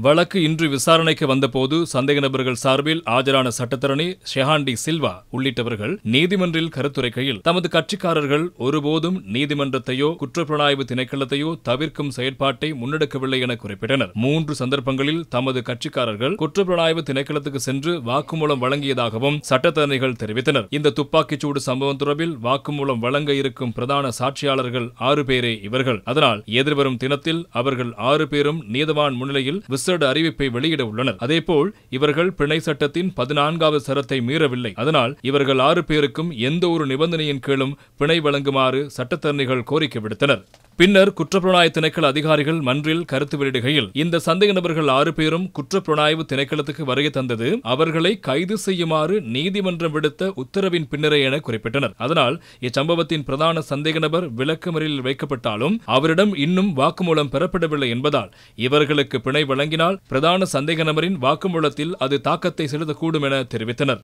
வழக்கு இன்று விசாரணைக்கு வந்தபோது சந்தேக நபர்கள் சார்பில் ஆஜரான சட்டத்தரணி ஷெஹாண்டி சில்வா உள்ளிட்டவர்கள் நீதிமன்றில் கருத்துரைக்கையில் தமது கட்சிக்காரர்கள் ஒருபோதும் நீதிமன்றத்தையோ குற்றப்புலனாய்வு திணைக்களத்தையோ தவிர்க்கும் செயற்பாட்டை முன்னெடுக்கவில்லை என குறிப்பிட்டனர். 3 சந்தர்ப்பங்களில் தமது கட்சிக்காரர்கள் குற்றப்புலனாய்வு திணைக்களத்துக்கு சென்று வாக்குமூலம் வழங்கியதாகவும் சட்டத்தரணிகள் தெரிவித்தனர். இந்த துப்பாக்கிச்சூடு சம்பவம் தொடர்பில் வாக்குமூலம் வழங்க இருக்கும் பிரதான சாட்சியாளர்கள் 6 பேரே இவர்கள். அதனால் எதிர்வரும் தினத்தில் அவர்கள் 6 பேரும் நீதவான் முன்னிலையில் விசேட அறிவிப்பை வெளியிட உள்ளனர். அதேபோல் இவர்கள் பிணை சட்டத்தின் 14வது சரத்தை மீறவில்லை. அதனால் இவர்கள் 6 பேருக்கும் எந்த ஒரு நிபந்தனையின் கீழும் பிணை வழங்குமாறு சட்டத்தரணிகள் கோரிக்கை விடுத்தனர். பின்னர் குற்றப்புலனாய்வு திணைக்கள அதிகாரிகள் மன்றில் கருத்து வெளியிடுகையில் இந்த சந்தேக நபர்கள் 6 பேரும் குற்றப்புலனாய்வு திணைக்களத்துக்கு வருகை தந்தது அவர்களை கைது செய்யுமாறு நீதிமன்றம் விடுத்த உத்தரவின் பின்னரே என குறிப்பிட்டனர். அதனால் இச்சம்பவத்தின் பிரதான சந்தேக நபர் விளக்கமறியலில் வைக்கப்பட்டாலும் அவரிடம் இன்னும் வாக்குமூலம் பெறப்படவில்லை என்பதால் இவர்களுக்கு பிணை வழங்கினால் பிரதான சந்தேக நபரின் வாக்குமூலத்தில் அது தாக்கத்தை செலுத்தக்கூடும் என தெரிவித்தனர்.